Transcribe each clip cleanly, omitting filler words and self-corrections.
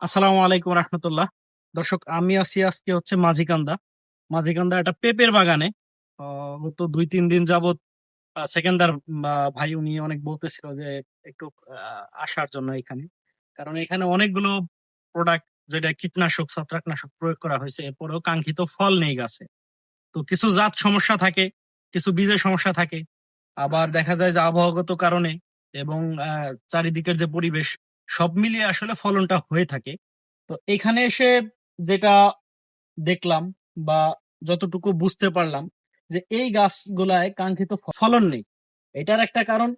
আসসালামু আলাইকুম রহমতুল্লাহ। দর্শক, আমি আছি আজকে হচ্ছে মাঝিকান্দা। মাঝিকান্দা একটা পেঁপের বাগানে। গত 2-3 দিন যাবত সেকেন্দার ভাই উনি অনেক বলতেছিল যে একটু আসার জন্য এখানে, কারণ এখানে অনেকগুলো প্রোডাক্ট, যেটা কীটনাশক ছত্রাকনাশক প্রয়োগ করা হয়েছে, এরপরেও কাঙ্ক্ষিত ফল নেই গাছে। তো কিছু জাত সমস্যা থাকে, কিছু বীজের সমস্যা থাকে, আবার দেখা যায় যে আবহাওয়াগত কারণে এবং চারিদিকের যে পরিবেশ, সব মিলিয়ে আসলে ফলনটা হয়ে থাকে। তো এখানে এসে যেটা দেখলাম বা যতটুকু বুঝতে পারলাম, যে এই গাছগুলায় কাঙ্ক্ষিত ফলন নেই। এটার একটা কারণ,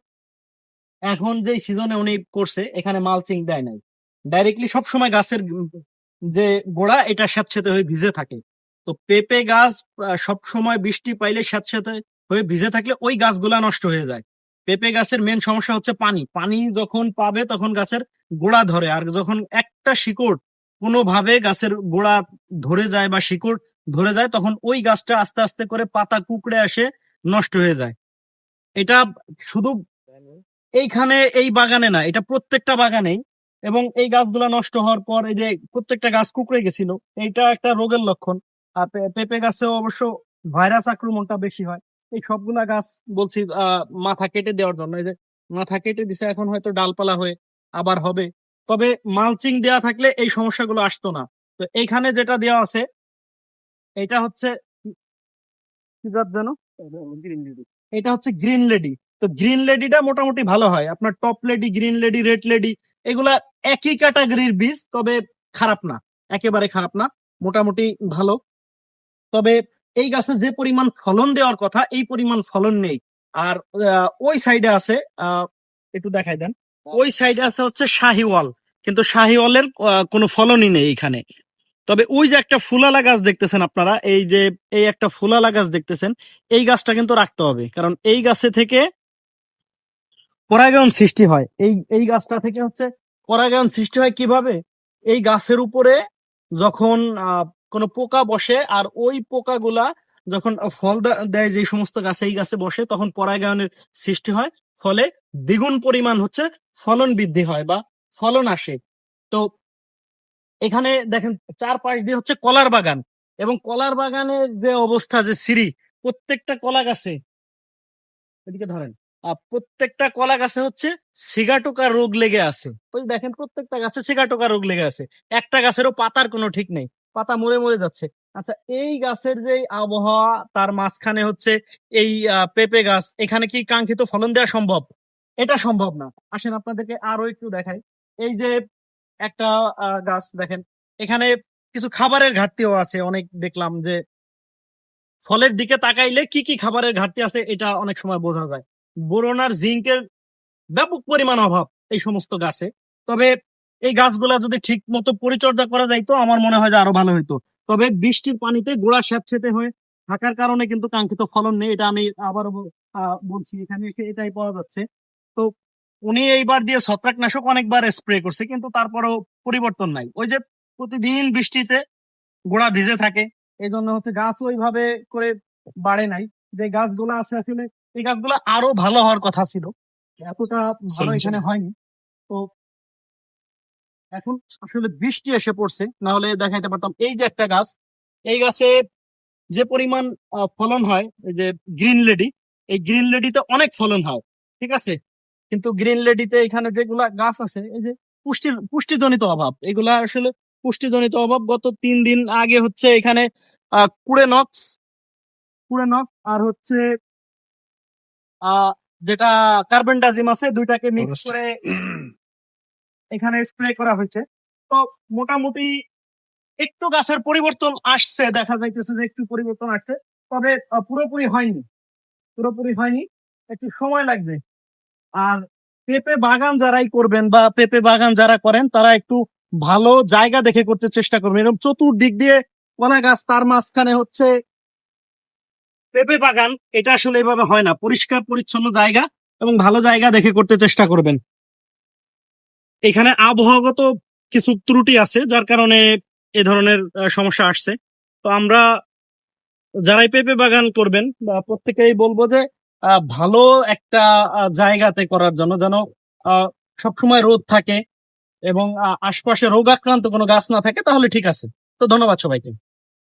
এখন যে সিজনে উনি করছে এখানে মালচিং দেয় নাই, ডাইরেক্টলি সবসময় গাছের যে গোড়া এটা স্যাঁতসেঁতে হয়ে ভিজে থাকে। তো পেঁপে গাছ সব সময় বৃষ্টি পাইলে স্যাঁতসেঁতে হয়ে ভিজে থাকলে ওই গাছগুলা নষ্ট হয়ে যায়। পেঁপে গাছের মেন সমস্যা হচ্ছে পানি। পানি যখন পাবে তখন গাছের গোড়া ধরে, আর যখন একটা শিকড় কোনোভাবে গাছের গোড়া ধরে যায় বা শিকড় ধরে যায়, তখন ওই গাছটা আস্তে আস্তে করে পাতা কুঁকড়ে আসে, নষ্ট হয়ে যায়। এটা শুধু এইখানে এই বাগানে না, এটা প্রত্যেকটা বাগানেই। এবং এই গাছগুলা নষ্ট হওয়ার পর এই যে প্রত্যেকটা গাছ কুঁকড়ে গেছিল, এইটা একটা রোগের লক্ষণ। আর পেঁপে গাছেও অবশ্য ভাইরাস আক্রমণটা বেশি হয়। এই সবগুলা গাছ বলছি মাথা কেটে দেওয়ার জন্য। এই যে মাথা কেটে দিছে, এখন হয়তো ডালপালা হয়ে আবার হবে। তবে মালচিং দেওয়া থাকলে এই সমস্যাগুলো আসতো না। তো এইখানে যেটা দেওয়া আছে, এটা হচ্ছে কি জাত যেন, এটা হচ্ছে গ্রিন লেডি। তো গ্রিন লেডিটা মোটামুটি ভালো হয়। আপনার top lady, green lady, red lady, এগুলা একই ক্যাটাগরির বীজ, তবে খারাপ না, একেবারে খারাপ না, মোটামুটি ভালো। তবে এই গাছে যে পরিমাণ ফলন দেওয়ার কথা, এই পরিমাণ ফলন নেই। আর ওই সাইডে আছে, আহ, একটু দেখাই দেন, ওই সাইডে আছে হচ্ছে শাহিওয়াল, কিন্তু শাহিওয়ালের কোনো ফলনই নেই এখানে। তবে ওই যে একটা ফুলালা গাছ দেখতেছেন আপনারা, এই যে এই একটা ফুলালা গাছ দেখতেছেন, এই গাছটা কিন্তু রাখতে হবে, কারণ এই গাছে থেকে পরাগায়ন সৃষ্টি হয়। এই এই গাছটা থেকে হচ্ছে পরাগায়ন সৃষ্টি হয় কিভাবে? এই গাছের উপরে যখন কোনো পোকা বসে, আর ওই পোকাগুলা যখন ফল দেয়, যে সমস্ত গাছে এই গাছে বসে, তখন পরাগায়নের সৃষ্টি হয়। ফলে দ্বিগুণ পরিমাণ হচ্ছে ফলন বৃদ্ধি হয় বা ফলন আসে। তো এখানে দেখেন চারপাশ দিয়ে হচ্ছে কলার বাগান, এবং কলার বাগানের যে অবস্থা, যে সিঁড়ি, প্রত্যেকটা কলা গাছে, এদিকে ধরেন, প্রত্যেকটা কলা গাছে হচ্ছে সিগাটোকা রোগ লেগে আছে। ওই দেখেন প্রত্যেকটা গাছে সিগাটোকা রোগ লেগে আছে। একটা গাছেরও পাতার কোনো ঠিক নেই, পাতা মরে মরে যাচ্ছে। আচ্ছা, এই গাছের যে আবহাওয়া, তার মাঝখানে হচ্ছে এই পেঁপে গাছ, এখানে কি কাঙ্ক্ষিত ফলন দেওয়া সম্ভব? এটা সম্ভব না। আসেন আপনাদেরকে আরো একটু দেখাই। এই যে একটা গাছ দেখেন, এখানে কিছু খাবারের ঘাটতিও আছে অনেক, দেখলাম যে ফলের দিকে তাকাইলে কি কি খাবারের ঘাটতি আছে এটা অনেক সময় বোঝা যায়। বোরন আর জিঙ্কের ব্যাপক পরিমাণ অভাব এই সমস্ত গাছে। তবে এই গাছগুলা যদি ঠিক মতো পরিচর্যা করা যাইতো, আমার মনে হয় যে আরো ভালো হইতো। তবে বৃষ্টির পানিতে গোড়া স্যাঁতসেঁতে হয়ে থাকার কারণে কিন্তু কাঙ্ক্ষিত ফলন নেই, এটা আমি আবারও বলছি, এখানে এসে এটাই পাওয়া যাচ্ছে। তো উনি এইবার দিয়ে ছত্রাকনাশক অনেকবার স্প্রে করছে, কিন্তু তারপরেও পরিবর্তন নাই। ওই যে প্রতিদিন বৃষ্টিতে গোড়া ভিজে থাকে, এই জন্য হচ্ছে গাছ ওইভাবে করে বাড়ে নাই। যে গাছগুলো আছে আসলে এই গাছগুলো আরো ভালো হওয়ার কথা ছিল, এতটা ভালো এখানে হয়নি। তো এখন আসলে বৃষ্টি এসে পড়ছে, না হলে দেখাইতে পারতাম। এই যে একটা গাছ, এই গাছে যে পরিমাণ ফলন হয়, এই যে গ্রিন লেডি, এই গ্রিন লেডিতে অনেক ফলন হয়, ঠিক আছে। কিন্তু গ্রিন লেডিতে এখানে যেগুলা গাছ আছে, এই যে পুষ্টিজনিত অভাব, এগুলা আসলে পুষ্টিজনিত অভাব। গত 3 দিন আগে হচ্ছে এখানে কুড়েনক্স, কুড়েনক্স আর হচ্ছে আহ যেটা কার্বেন্ডাজিম আছে, দুইটাকে মিক্স করে এখানে স্প্রে করা হয়েছে। তো মোটামুটি একটু গাছের পরিবর্তন আসছে, দেখা যাইতেছে যে একটু পরিবর্তন আসছে। তবে পুরোপুরি হয়নি, পুরোপুরি হয়নি, একটু সময় লাগবে। আর পেঁপে বাগান যারাই করবেন বা পেঁপে বাগান যারা করেন, তারা একটু ভালো জায়গা দেখে করতে চেষ্টা করবেন। এরকম চতুর্দিক দিয়ে কলা গাছ, তার মাঝখানে হচ্ছে পেঁপে বাগান, এটা আসলে এভাবে হয় না। পরিষ্কার পরিচ্ছন্ন জায়গা এবং ভালো জায়গা দেখে করতে চেষ্টা করবেন। এখানে আবহাওয়াগত কিছু ত্রুটি আছে, যার কারণে এ ধরনের সমস্যা আসছে। তো আমরা যারাই পেঁপে বাগান করবেন বা প্রত্যেকেই বলবো যে ভালো একটা জায়গাতে করার জন্য, যেন আহ, সবসময় রোদ থাকে, এবং আশপাশে রোগাক্রান্ত কোনো গাছ না থাকে তাহলে ঠিক আছে। তো ধন্যবাদ সবাইকে।